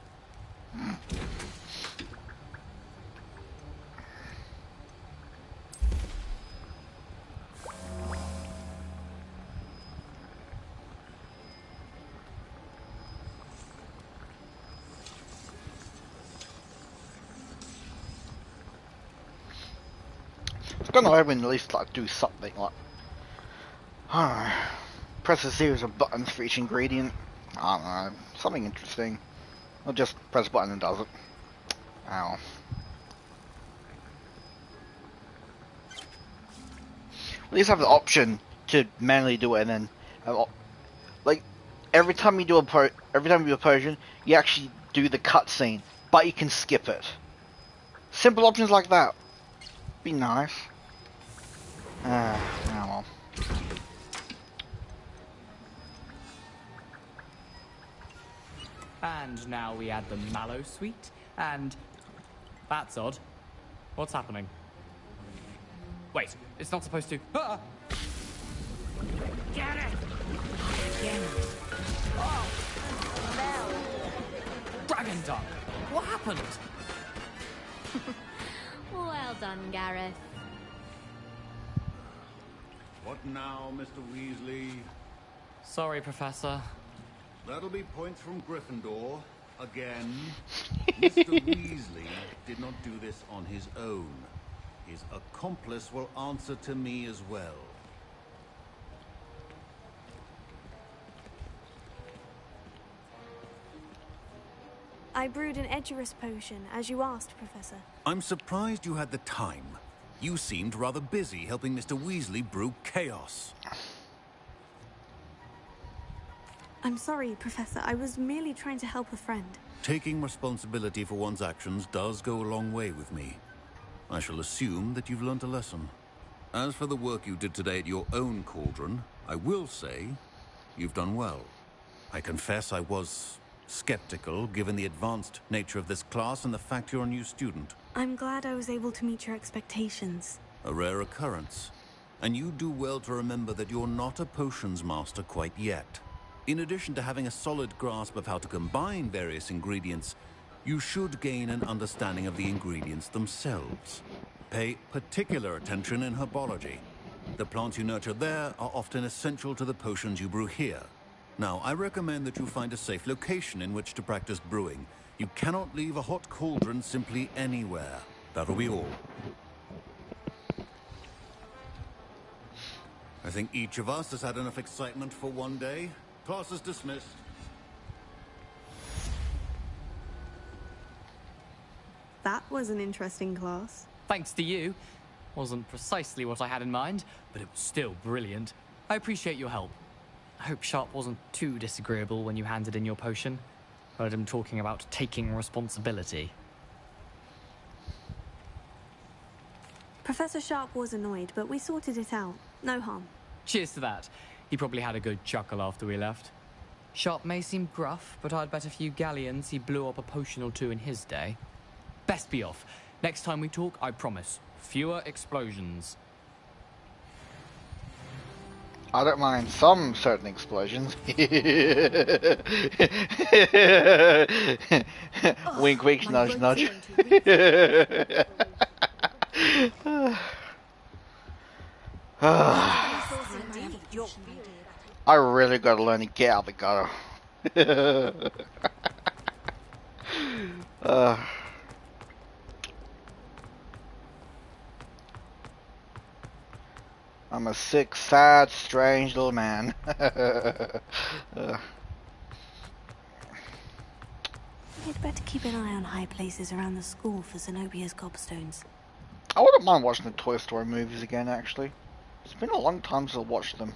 S1: It's gonna open at least like do something like press a series of buttons for each ingredient. I don't know, something interesting. Or just press a button and does it. Ow. At least have the option to manually do it, and then like every time you do a potion, you actually do the cutscene, but you can skip it. Simple options like that. Be nice. Oh well.
S24: And now we add the mallow sweet, and... That's odd. What's happening? Wait, it's not supposed to... Ah!
S17: Get it! Again. Oh,
S24: Dragon Duck! What happened?
S15: Well done, Gareth.
S22: What now, Mr. Weasley?
S24: Sorry, Professor.
S22: That'll be points from Gryffindor. Again. Mr. Weasley did not do this on his own. His accomplice will answer to me as well.
S14: I brewed an Edurus potion, as you asked, Professor.
S22: I'm surprised you had the time. You seemed rather busy helping Mr. Weasley brew chaos.
S14: I'm sorry, Professor. I was merely trying to help a friend.
S22: Taking responsibility for one's actions does go a long way with me. I shall assume that you've learnt a lesson. As for the work you did today at your own cauldron, I will say you've done well. I confess I was skeptical, given the advanced nature of this class and the fact you're a new student.
S14: I'm glad I was able to meet your expectations.
S22: A rare occurrence. And you do well to remember that you're not a potions master quite yet. In addition to having a solid grasp of how to combine various ingredients, you should gain an understanding of the ingredients themselves. Pay particular attention in herbology. The plants you nurture there are often essential to the potions you brew here. Now, I recommend that you find a safe location in which to practice brewing. You cannot leave a hot cauldron simply anywhere. That'll be all. I think each of us has had enough excitement for one day. Class is dismissed.
S14: That was an interesting class.
S24: Thanks to you. Wasn't precisely what I had in mind, but it was still brilliant. I appreciate your help. I hope Sharp wasn't too disagreeable when you handed in your potion. Heard him talking about taking responsibility.
S14: Professor Sharp was annoyed, but we sorted it out. No harm.
S24: Cheers to that. He probably had a good chuckle after we left. Sharp may seem gruff, but I'd bet a few galleons he blew up a potion or two in his day. Best be off. Next time we talk, I promise, fewer explosions.
S1: I don't mind some certain explosions. Wink, wink, nudge, nudge. I really gotta learn to get out of the gutter. I'm a sick, sad, strange little man.
S14: You'd better keep an eye on high places around the school for Zenobia's gobstones.
S1: I wouldn't mind watching the Toy Story movies again, actually. It's been a long time since I watched them.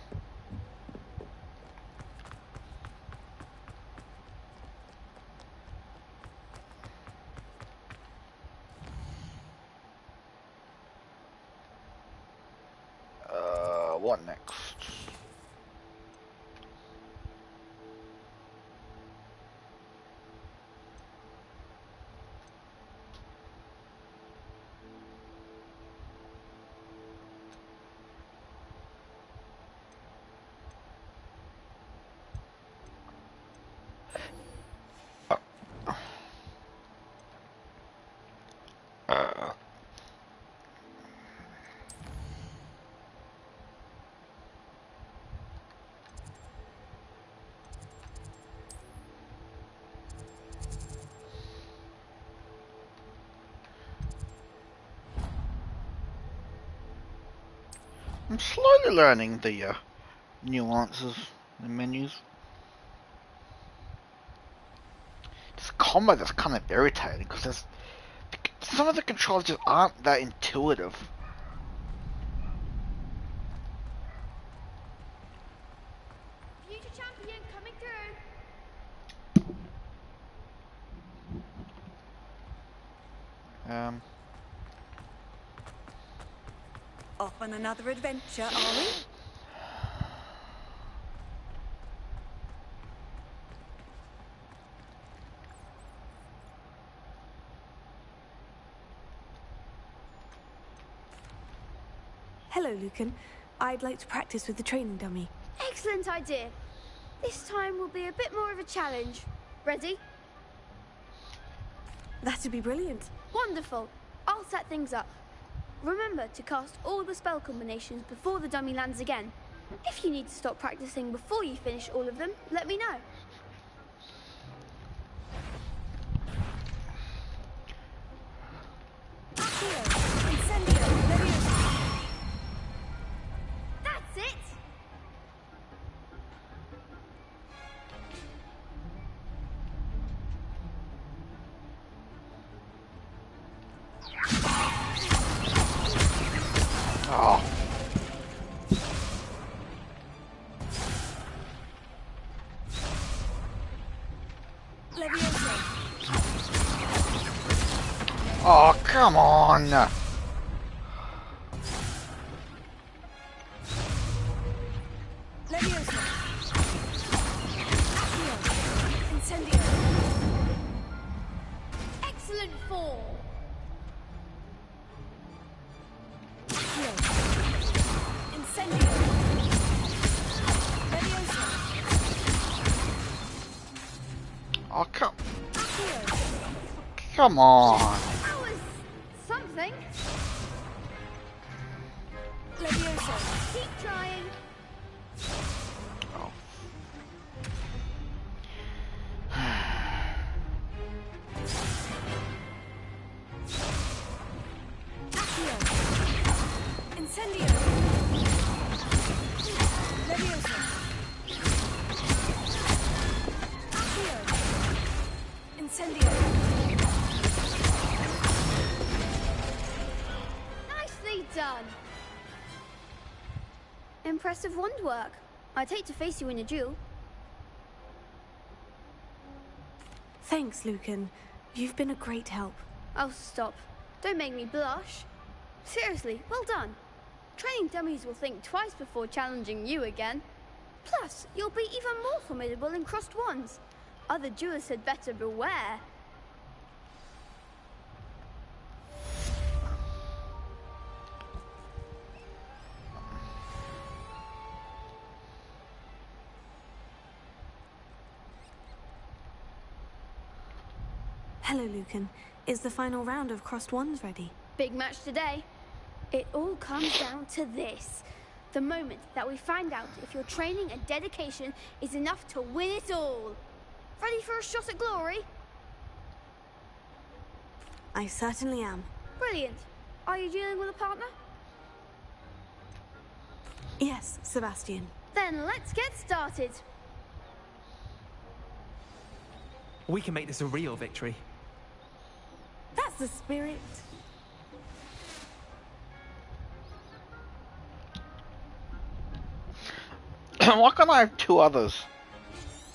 S1: What next? I'm slowly learning the nuances in menus. This combat is kind of irritating because some of the controls just aren't that intuitive.
S15: Future champion coming through.
S7: Off on another adventure, are we?
S14: Hello, Lucan. I'd like to practice with the training dummy.
S15: Excellent idea. This time will be a bit more of a challenge. Ready?
S14: That'd be brilliant.
S15: Wonderful. I'll set things up. Remember to cast all the spell combinations before the dummy lands again. If you need to stop practicing before you finish all of them, let me know. That's it!
S1: Oh. Oh, come on!
S15: Excellent form!
S1: Oh, come on!
S15: That was something. Levioso, keep trying.
S1: Oh.
S14: Incendio.
S15: done. Impressive wand work. I'd hate to face you in a duel.
S14: Thanks, Lucan. You've been a great help.
S15: Oh, stop. Don't make me blush. Seriously, well done. Training dummies will think twice before challenging you again. Plus, you'll be even more formidable in crossed wands. Other duelists had better beware.
S14: Hello, Lucan. Is the final round of crossed wands ready?
S15: Big match today. It all comes down to this. The moment that we find out if your training and dedication is enough to win it all. Ready for a shot at glory?
S14: I certainly am.
S15: Brilliant. Are you dealing with a partner?
S14: Yes, Sebastian.
S15: Then let's get started.
S20: We can make this a real victory.
S14: That's the spirit.
S1: Why can't I have two others?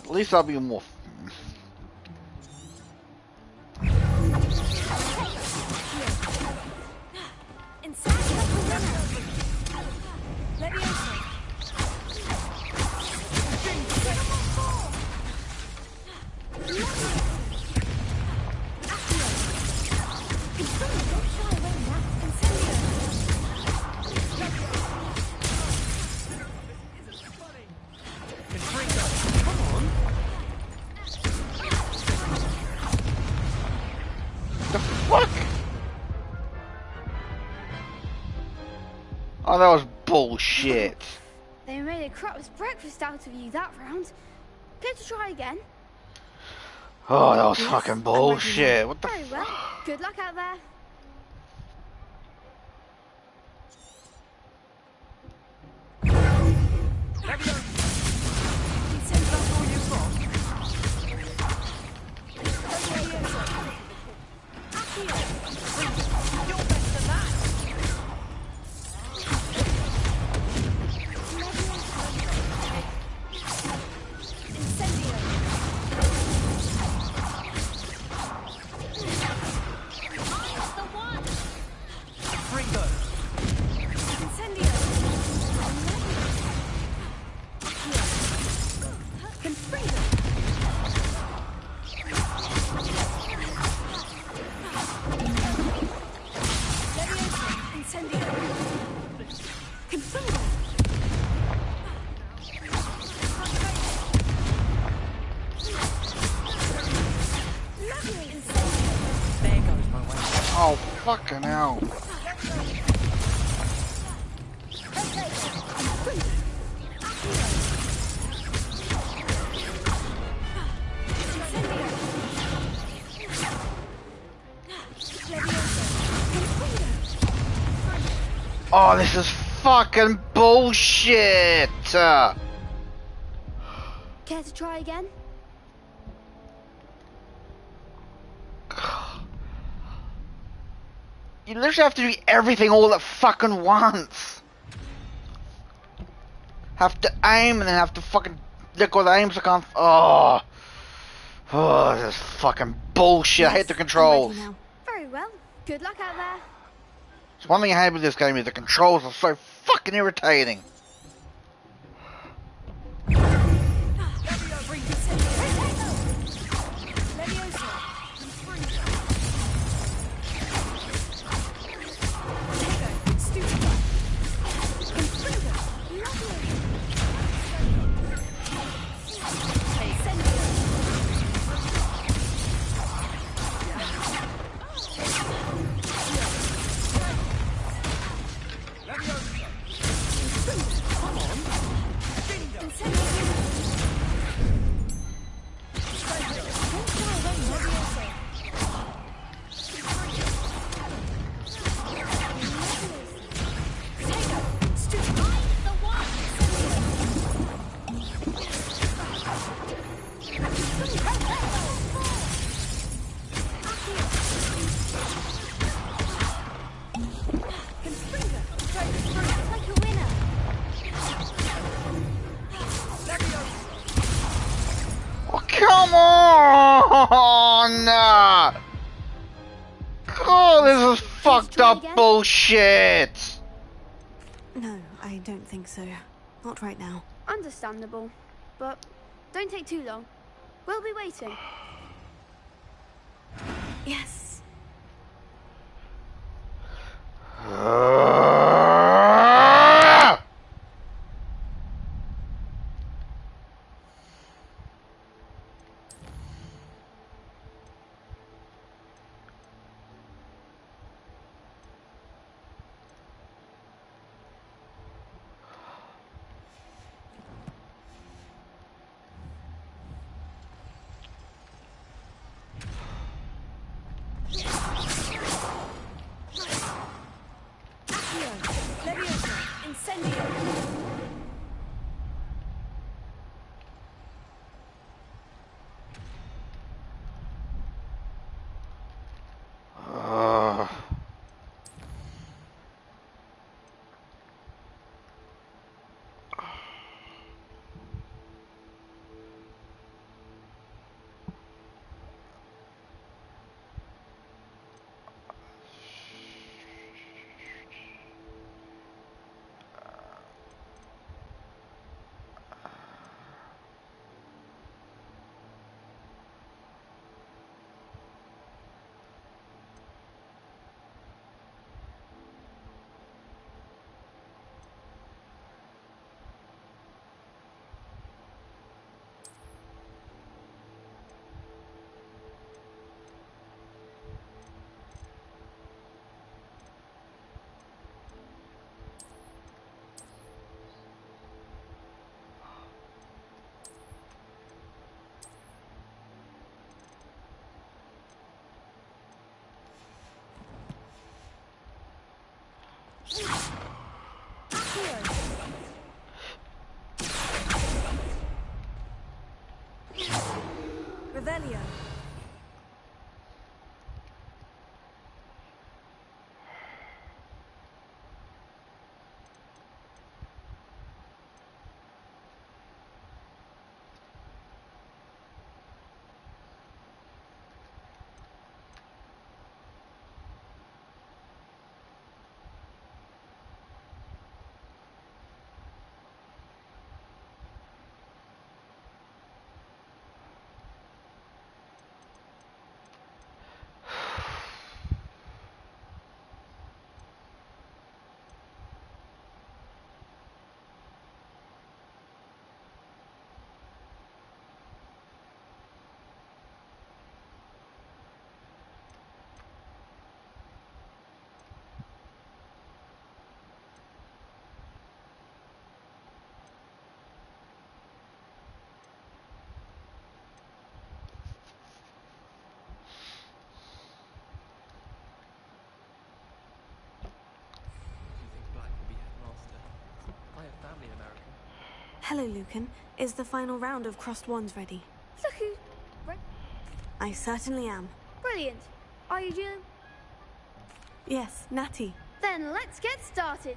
S1: At least I'll be more. Oh, that was bullshit.
S15: They made a crap's breakfast out of you that round. Care to try again?
S1: Oh, that was fucking bullshit. What the
S15: Very well. Good luck out there.
S1: Oh, fucking hell. Oh, this is fucking bullshit!
S15: Care to try again?
S1: You literally have to do everything all at fucking once. Have to aim and then have to fucking look with aim so I can't. Oh, this is fucking bullshit.
S15: Yes,
S1: I hate the controls.
S15: Very well. Good luck out there.
S1: So one thing I hate with this game is the controls are so fucking irritating. fucked up bullshit!
S14: No, I don't think so. Not right now.
S15: Understandable. But don't take too long. We'll be waiting.
S14: Yes. Revelio. Hello, Lucan. Is the final round of Crossed Wands ready?
S15: Look who...
S14: I certainly am.
S15: Brilliant. Are you doing...
S14: Yes, Natty.
S15: Then let's get started.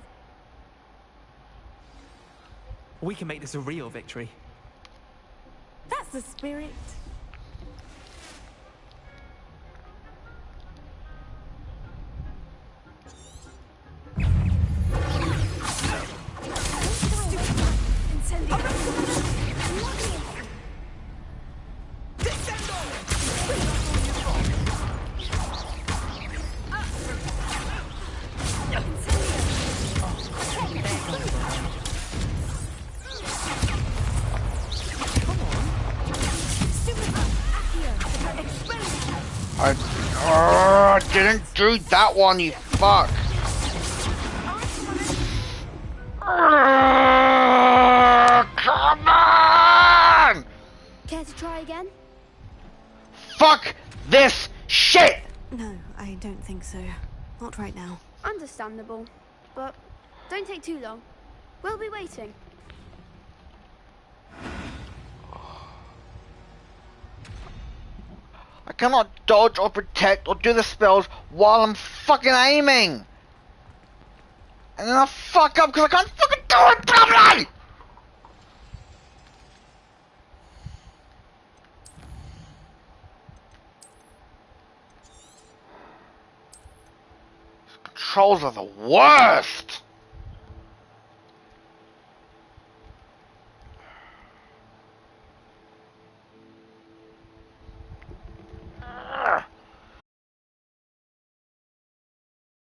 S20: We can make this a real victory.
S14: That's the spirit.
S1: I didn't do that one, you fuck! Come on!
S15: Care to try again?
S1: Fuck this shit!
S14: No, I don't think so. Not right now.
S15: Understandable. But don't take too long. We'll be waiting.
S1: I cannot dodge or protect or do the spells while I'm fucking aiming! And then I fuck up because I can't fucking do it properly! Trolls are the worst!